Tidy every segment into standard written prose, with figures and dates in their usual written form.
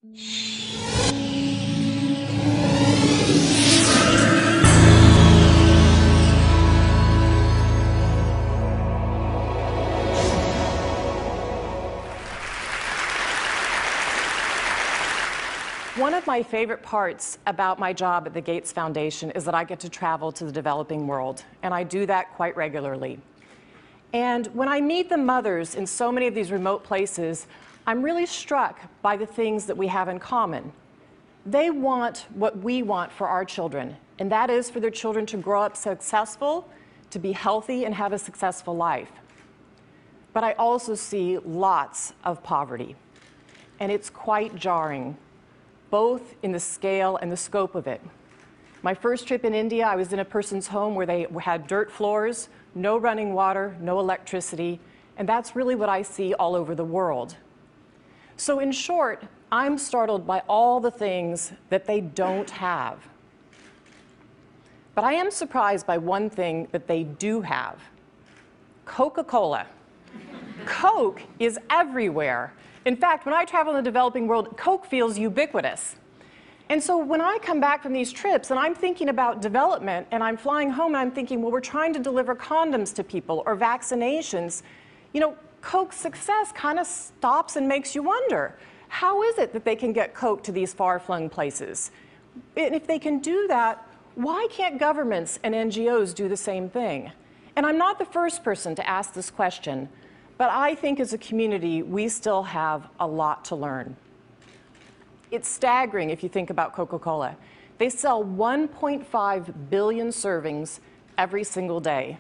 One of my favorite parts about my job at the Gates Foundation is that I get to travel to the developing world, and I do that quite regularly. And when I meet the mothers in so many of these remote places, I'm really struck by the things that we have in common. They want what we want for our children, and that is for their children to grow up successful, to be healthy, and have a successful life. But I also see lots of poverty, and it's quite jarring, both in the scale and the scope of it. My first trip in India, I was in a person's home where they had dirt floors, no running water, no electricity, and that's really what I see all over the world. So in short, I'm startled by all the things that they don't have. But I am surprised by one thing that they do have: Coca Cola. Coke is everywhere. In fact, when I travel in the developing world, Coke feels ubiquitous. And so when I come back from these trips and I'm thinking about development and I'm flying home and I'm thinking, well, we're trying to deliver condoms to people or vaccinations, you know, Coke's success kind of stops and makes you wonder, how is it that they can get Coke to these far-flung places? And if they can do that, why can't governments and NGOs do the same thing? And I'm not the first person to ask this question, but I think as a community, we still have a lot to learn. It's staggering if you think about Coca-Cola. They sell 1.5 billion servings every single day.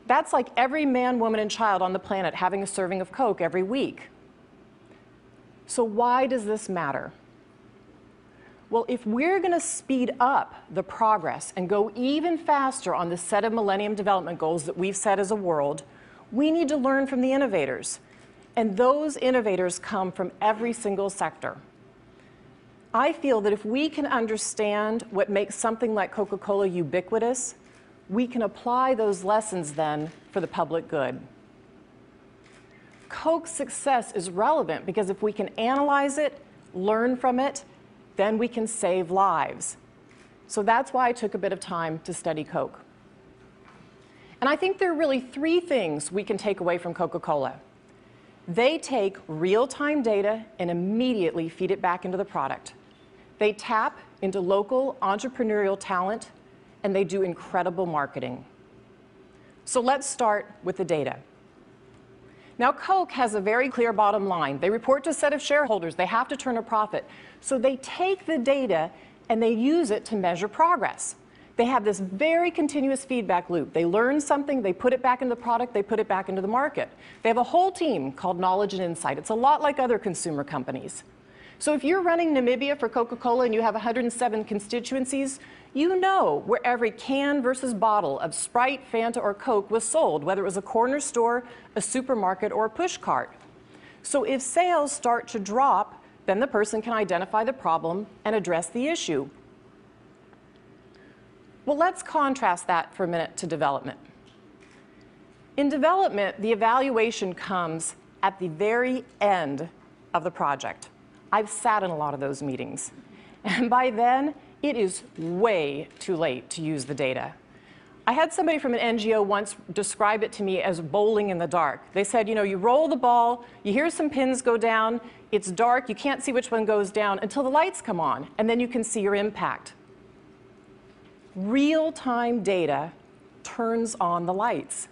That's like every man, woman, and child on the planet having a serving of Coke every week. So why does this matter? Well, if we're going to speed up the progress and go even faster on the set of Millennium Development Goals that we've set as a world, we need to learn from the innovators. And those innovators come from every single sector. I feel that if we can understand what makes something like Coca-Cola ubiquitous, we can apply those lessons then for the public good. Coke's success is relevant because if we can analyze it, learn from it, then we can save lives. So that's why I took a bit of time to study Coke. And I think there are really three things we can take away from Coca-Cola. They take real-time data and immediately feed it back into the product. They tap into local entrepreneurial talent, and they do incredible marketing. So let's start with the data. Now, Coke has a very clear bottom line. They report to a set of shareholders. They have to turn a profit. So they take the data and they use it to measure progress. They have this very continuous feedback loop. They learn something, they put it back into the product, they put it back into the market. They have a whole team called Knowledge and Insight. It's a lot like other consumer companies. So if you're running Namibia for Coca-Cola and you have 107 constituencies, you know where every can versus bottle of Sprite, Fanta, or Coke was sold, whether it was a corner store, a supermarket, or a push cart. So if sales start to drop, then the person can identify the problem and address the issue. Well, let's contrast that for a minute to development. In development, the evaluation comes at the very end of the project. I've sat in a lot of those meetings. And by then, it is way too late to use the data. I had somebody from an NGO once describe it to me as bowling in the dark. They said, you know, you roll the ball, you hear some pins go down, it's dark, you can't see which one goes down until the lights come on, and then you can see your impact. Real-time data turns on the lights.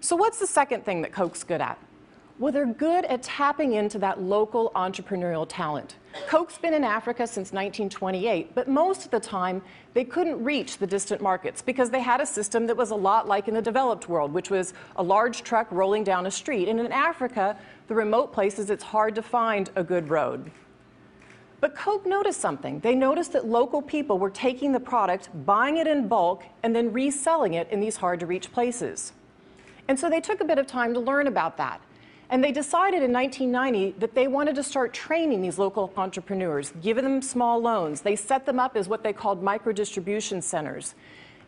So what's the second thing that Coke's good at? Well, they're good at tapping into that local entrepreneurial talent. Coke's been in Africa since 1928, but most of the time they couldn't reach the distant markets because they had a system that was a lot like in the developed world, which was a large truck rolling down a street. And in Africa, the remote places, it's hard to find a good road. But Coke noticed something. They noticed that local people were taking the product, buying it in bulk, and then reselling it in these hard-to-reach places. And so they took a bit of time to learn about that. And they decided in 1990 that they wanted to start training these local entrepreneurs, giving them small loans. They set them up as what they called micro-distribution centers.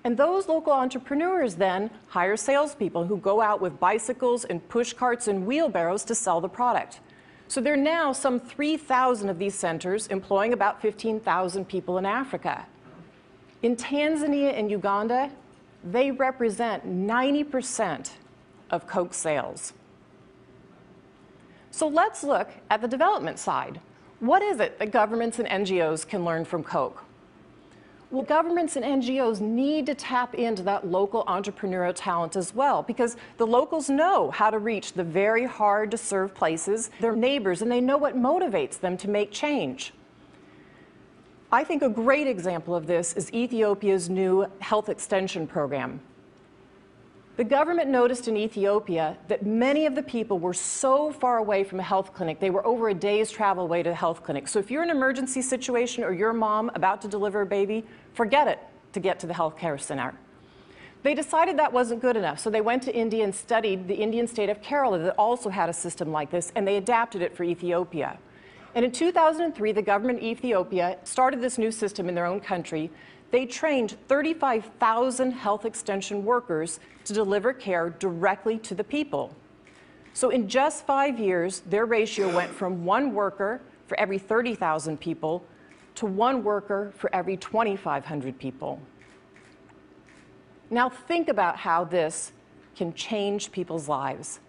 And those local entrepreneurs then hire salespeople who go out with bicycles and push carts and wheelbarrows to sell the product. So there are now some 3,000 of these centers employing about 15,000 people in Africa. In Tanzania and Uganda, they represent 90% of Coke sales. So let's look at the development side. What is it that governments and NGOs can learn from Coke? Well, governments and NGOs need to tap into that local entrepreneurial talent as well, because the locals know how to reach the very hard to serve places, their neighbors, and they know what motivates them to make change. I think a great example of this is Ethiopia's new health extension program. The government noticed in Ethiopia that many of the people were so far away from a health clinic, they were over a day's travel away to a health clinic. So if you're in an emergency situation or you're a mom about to deliver a baby, forget it to get to the healthcare center. They decided that wasn't good enough, so they went to India and studied the Indian state of Kerala that also had a system like this, and they adapted it for Ethiopia. And in 2003, the government of Ethiopia started this new system in their own country. They trained 35,000 health extension workers to deliver care directly to the people. So in just 5 years, their ratio went from 1 worker for every 30,000 people to 1 worker for every 2,500 people. Now think about how this can change people's lives.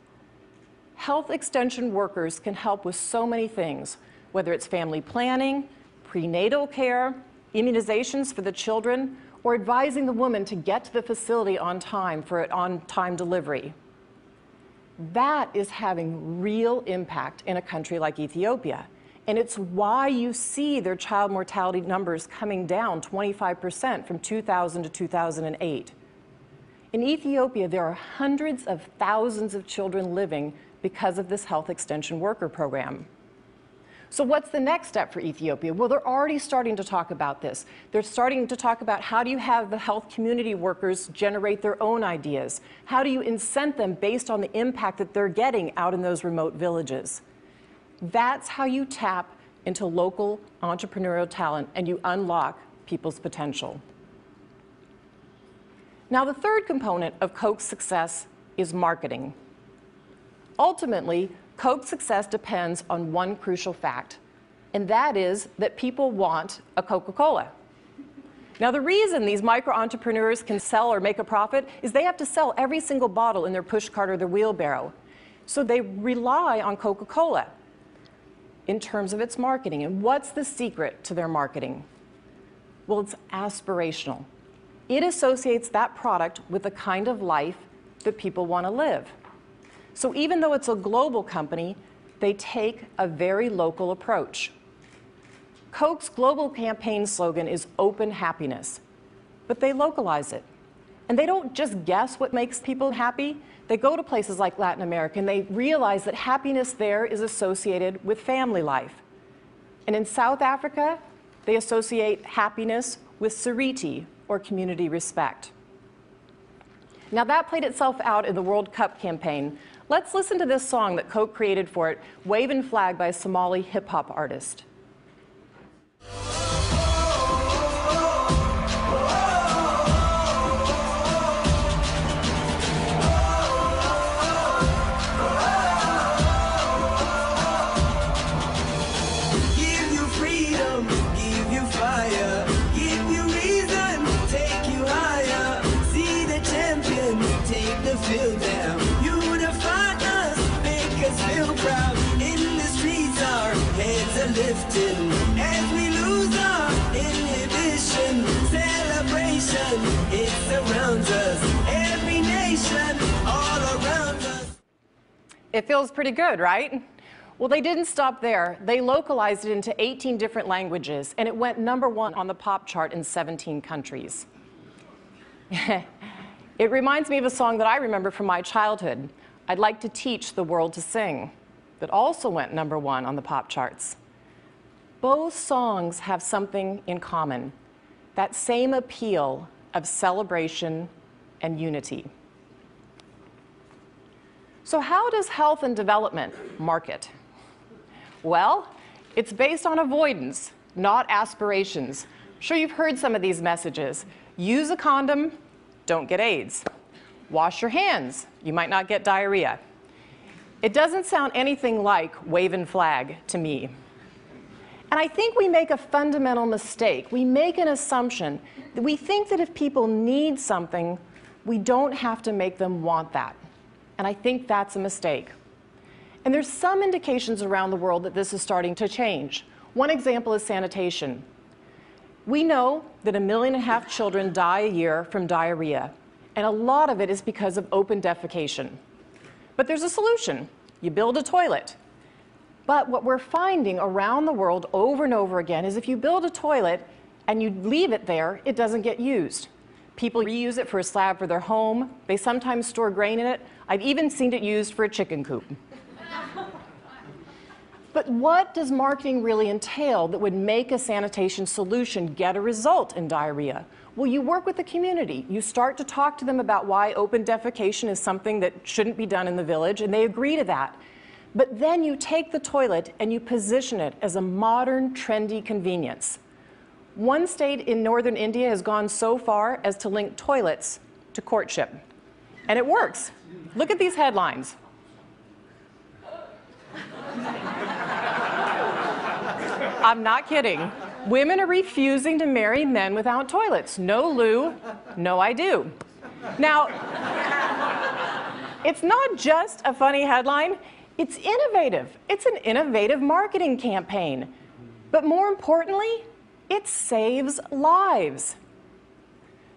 Health extension workers can help with so many things, whether it's family planning, prenatal care, immunizations for the children, or advising the woman to get to the facility on time for an on-time delivery. That is having real impact in a country like Ethiopia. And it's why you see their child mortality numbers coming down 25% from 2000 to 2008. In Ethiopia, there are hundreds of thousands of children living because of this health extension worker program. So what's the next step for Ethiopia? Well, they're already starting to talk about this. They're starting to talk about how do you have the health community workers generate their own ideas? How do you incent them based on the impact that they're getting out in those remote villages? That's how you tap into local entrepreneurial talent and you unlock people's potential. Now, the third component of Coke's success is marketing. Ultimately, Coke's success depends on one crucial fact, and that is that people want a Coca Cola. Now, the reason these micro-entrepreneurs can sell or make a profit is they have to sell every single bottle in their pushcart or their wheelbarrow. So they rely on Coca Cola in terms of its marketing. And what's the secret to their marketing? Well, it's aspirational. It associates that product with the kind of life that people want to live. So even though it's a global company, they take a very local approach. Coke's global campaign slogan is open happiness, but they localize it. And they don't just guess what makes people happy. They go to places like Latin America and they realize that happiness there is associated with family life. And in South Africa, they associate happiness with Sariti, or community respect. Now that played itself out in the World Cup campaign. Let's listen to this song that Coke created for it, Wavin' Flag by a Somali hip-hop artist. Give you freedom, give you fire, give you reason, take you higher. See the champion, take the field down. Feel proud in the streets, our heads are lifting as we lose our inhibition. Celebration, it surrounds us, every nation, all around us. It feels pretty good, right? Well, they didn't stop there. They localized it into 18 different languages, and it went #1 on the pop chart in 17 countries. It reminds me of a song that I remember from my childhood. I'd like to teach the world to sing, that also went #1 on the pop charts. Both songs have something in common, that same appeal of celebration and unity. So how does health and development market? Well, it's based on avoidance, not aspirations. I'm sure you've heard some of these messages. Use a condom, don't get AIDS. Wash your hands, you might not get diarrhea. It doesn't sound anything like waving flag to me. And I think we make a fundamental mistake. We make an assumption that we think that if people need something, we don't have to make them want that. And I think that's a mistake. And there's some indications around the world that this is starting to change. One example is sanitation. We know that 1.5 million children die a year from diarrhea, and a lot of it is because of open defecation. But there's a solution. You build a toilet. But what we're finding around the world over and over again is if you build a toilet and you leave it there, it doesn't get used. People reuse it for a slab for their home. They sometimes store grain in it. I've even seen it used for a chicken coop. But what does marketing really entail that would make a sanitation solution get a result in diarrhea? Well, you work with the community. You start to talk to them about why open defecation is something that shouldn't be done in the village, and they agree to that. But then you take the toilet and you position it as a modern, trendy convenience. One state in northern India has gone so far as to link toilets to courtship. And it works. Look at these headlines. I'm not kidding. Women are refusing to marry men without toilets. No loo, no I do. Now, it's not just a funny headline, it's innovative. It's an innovative marketing campaign. But more importantly, it saves lives.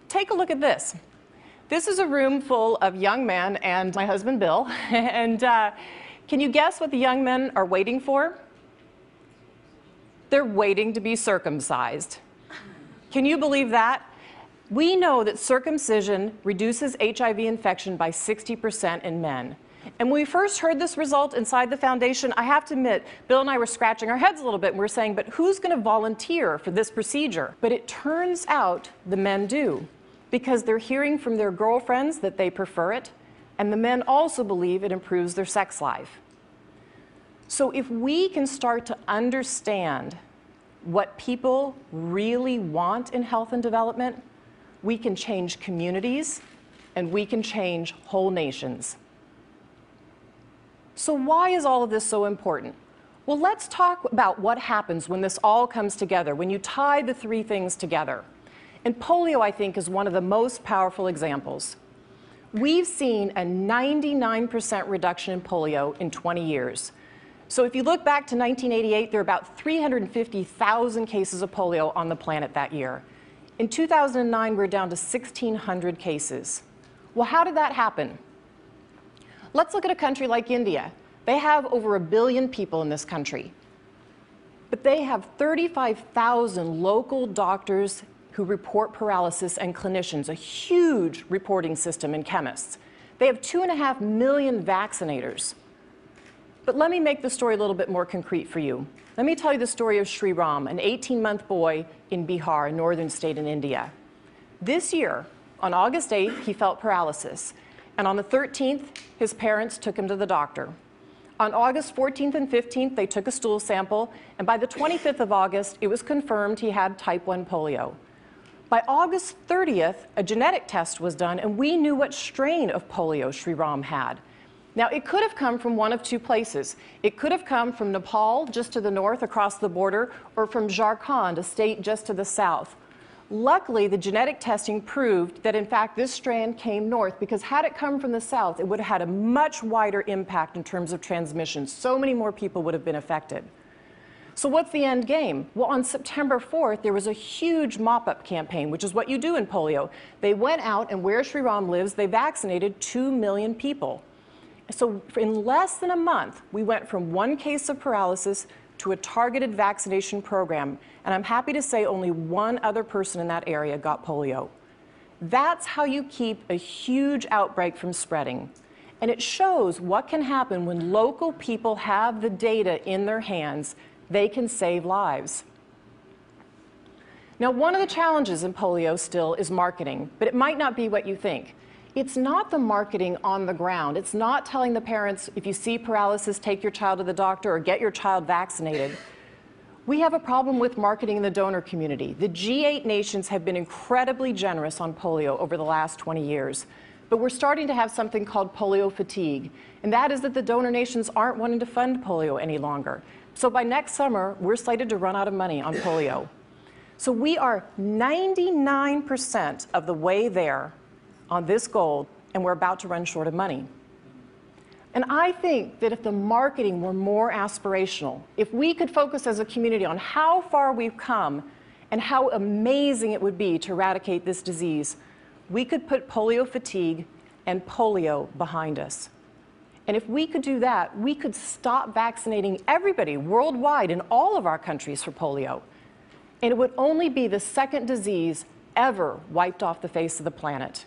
Take a look at this. This is a room full of young men and my husband Bill. And can you guess what the young men are waiting for? They're waiting to be circumcised. Can you believe that? We know that circumcision reduces HIV infection by 60% in men. And when we first heard this result inside the foundation, I have to admit, Bill and I were scratching our heads a little bit and we're saying, but who's going to volunteer for this procedure? But it turns out the men do, because they're hearing from their girlfriends that they prefer it, and the men also believe it improves their sex life. So if we can start to understand what people really want in health and development, we can change communities and we can change whole nations. So why is all of this so important? Well, let's talk about what happens when this all comes together, when you tie the three things together. And polio, I think, is one of the most powerful examples. We've seen a 99% reduction in polio in 20 years. So if you look back to 1988, there were about 350,000 cases of polio on the planet that year. In 2009, we're down to 1,600 cases. Well, how did that happen? Let's look at a country like India. They have over 1 billion people in this country. But they have 35,000 local doctors who report paralysis and clinicians, a huge reporting system, and chemists. They have 2.5 million vaccinators. But let me make the story a little bit more concrete for you. Let me tell you the story of Sri Ram, an 18-month boy in Bihar, a northern state in India. This year, on August 8th, he felt paralysis. And on the 13th, his parents took him to the doctor. On August 14th and 15th, they took a stool sample, and by the 25th of August, it was confirmed he had type 1 polio. By August 30th, a genetic test was done, and we knew what strain of polio Sri Ram had. Now, it could have come from one of two places. It could have come from Nepal, just to the north across the border, or from Jharkhand, a state just to the south. Luckily, the genetic testing proved that, in fact, this strand came north, because had it come from the south, it would have had a much wider impact in terms of transmission. So many more people would have been affected. So what's the end game? Well, on September 4th, there was a huge mop-up campaign, which is what you do in polio. They went out, and where Sri Ram lives, they vaccinated 2 million people. So in less than a month, we went from 1 case of paralysis to a targeted vaccination program. And I'm happy to say only 1 other person in that area got polio. That's how you keep a huge outbreak from spreading. And it shows what can happen when local people have the data in their hands. They can save lives. Now, one of the challenges in polio still is marketing, but it might not be what you think. It's not the marketing on the ground. It's not telling the parents, if you see paralysis, take your child to the doctor or get your child vaccinated. We have a problem with marketing in the donor community. The G8 nations have been incredibly generous on polio over the last 20 years. But we're starting to have something called polio fatigue, and that is that the donor nations aren't wanting to fund polio any longer. So by next summer, we're slated to run out of money on polio. So we are 99% of the way there on this goal, and we're about to run short of money. And I think that if the marketing were more aspirational, if we could focus as a community on how far we've come and how amazing it would be to eradicate this disease, we could put polio fatigue and polio behind us. And if we could do that, we could stop vaccinating everybody worldwide in all of our countries for polio. And it would only be the second disease ever wiped off the face of the planet.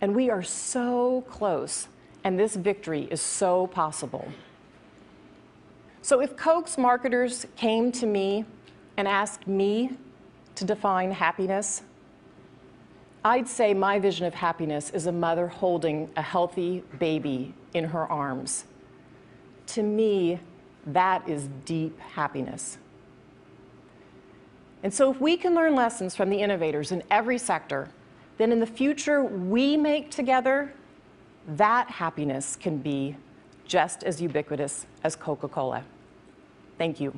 And we are so close, and this victory is so possible. So if Coke's marketers came to me and asked me to define happiness, I'd say my vision of happiness is a mother holding a healthy baby in her arms. To me, that is deep happiness. And so if we can learn lessons from the innovators in every sector, then in the future we make together, that happiness can be just as ubiquitous as Coca Cola. Thank you.